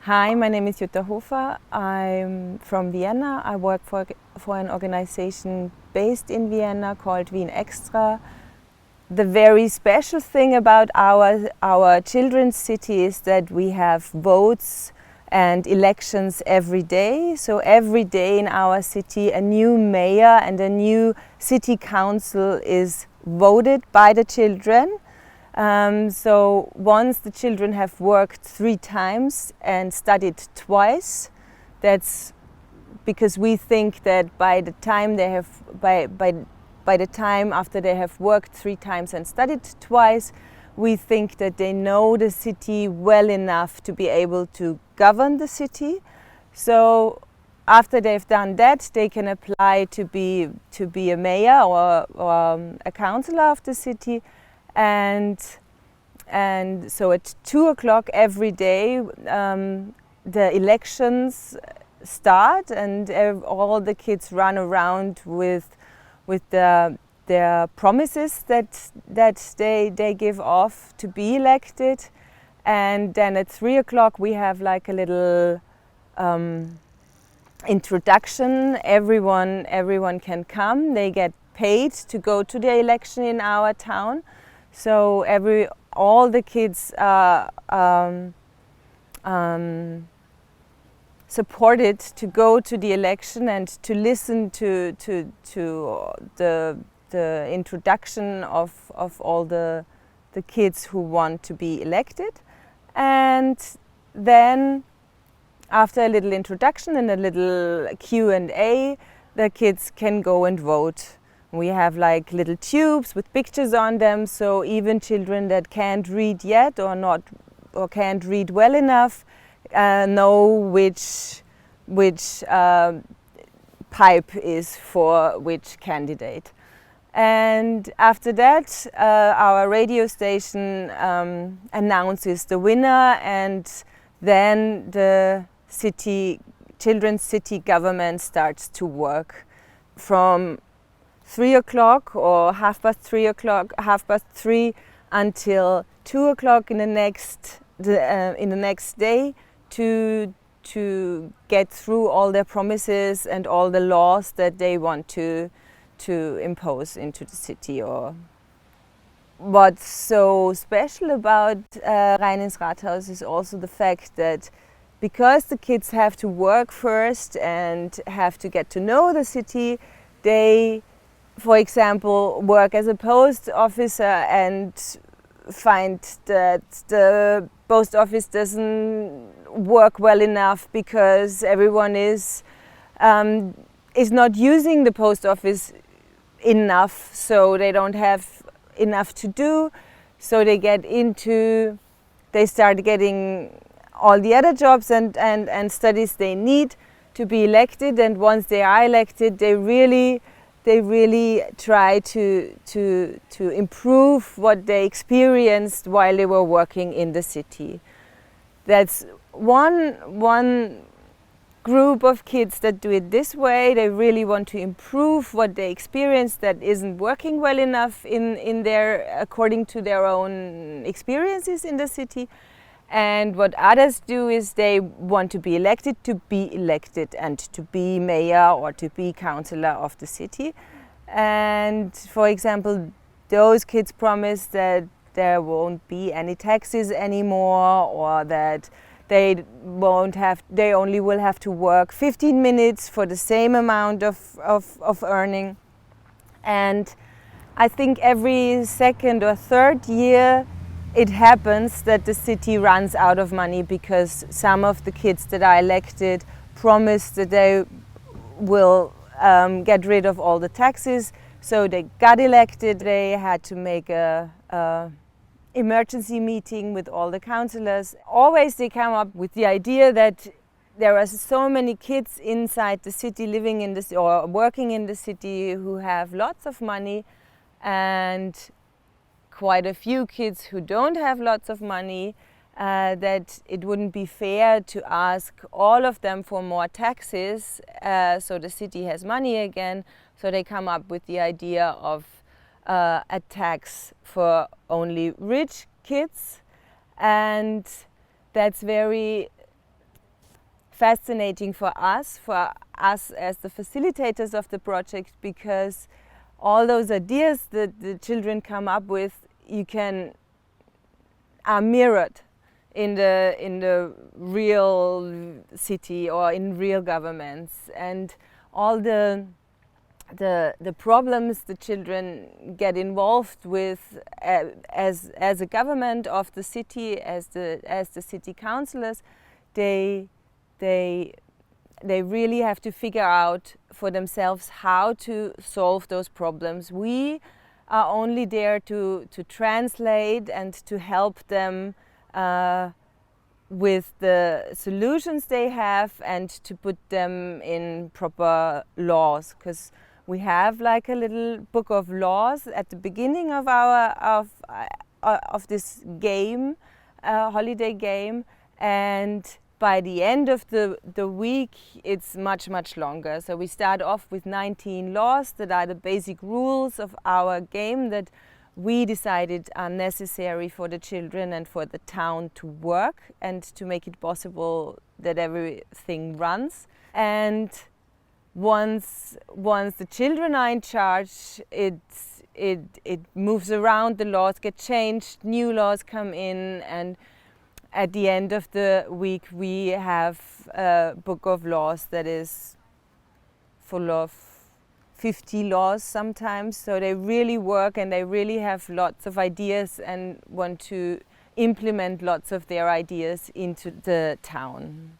Hi, my name is Jutta Hofer. I'm from Vienna. I work for an organization based in Vienna called Wien Extra. The very special thing about our children's city is that we have votes and elections every day. So every day in our city a new mayor and a new city council is voted by the children. So once the children have worked 3 times and studied twice, that's because we think that by the time they have by the time after they have worked 3 times and studied twice, we think that they know the city well enough to be able to govern the city. So after they've done that, they can apply to be a mayor or a councillor of the city. And so at 2 o'clock every day, the elections start, and all the kids run around with their promises that they give off to be elected. And then at 3 o'clock we have like a little introduction. Everyone can come. They get paid to go to the election in our town. So all the kids are supported to go to the election and to listen to the introduction of all the kids who want to be elected. And then after a little introduction and a little Q&A, the kids can go and vote. We have like little tubes with pictures on them, so even children that can't read yet or can't read well enough know which pipe is for which candidate. And after that, our radio station announces the winner, and then the children's city government starts to work from 3 o'clock or 3:30 until 2 o'clock in the next day to get through all their promises and all the laws that they want to impose into the city. Or what's so special about Rein ins Rathaus is also the fact that because the kids have to work first and have to get to know the city, they, for example, work as a post officer and find that the post office doesn't work well enough because everyone is not using the post office enough, so they don't have enough to do. So they start getting all the other jobs and studies they need to be elected. And once they are elected, they really try to improve what they experienced while they were working in the city. That's one group of kids that do it this way. They really want to improve what they experienced that isn't working well enough according to their own experiences in the city. And what others do is they want to be elected and to be mayor or to be councillor of the city. And for example, those kids promise that there won't be any taxes anymore, or that they only will have to work 15 minutes for the same amount of earning. And I think every second or third year it happens that the city runs out of money because some of the kids that are elected promise that they will get rid of all the taxes. So they got elected. They had to make a emergency meeting with all the councillors. Always they come up with the idea that there are so many kids inside the city living in this or working in the city who have lots of money, and quite a few kids who don't have lots of money, that it wouldn't be fair to ask all of them for more taxes, so the city has money again. So they come up with the idea of a tax for only rich kids, and that's very fascinating for us as the facilitators of the project, because all those ideas that the children come up with are mirrored in the real city or in real governments, and all the problems the children get involved with as a government of the city, as the city councillors, they really have to figure out for themselves how to solve those problems. We are only there to translate and to help them with the solutions they have and to put them in proper laws, because we have like a little book of laws at the beginning of this game, holiday game, and by the end of the week it's much longer. So we start off with 19 laws that are the basic rules of our game that we decided are necessary for the children and for the town to work and to make it possible that everything runs. And once the children are in charge, it moves around, the laws get changed, new laws come in, and at the end of the week we have a book of laws that is full of 50 laws sometimes. So they really work and they really have lots of ideas and want to implement lots of their ideas into the town.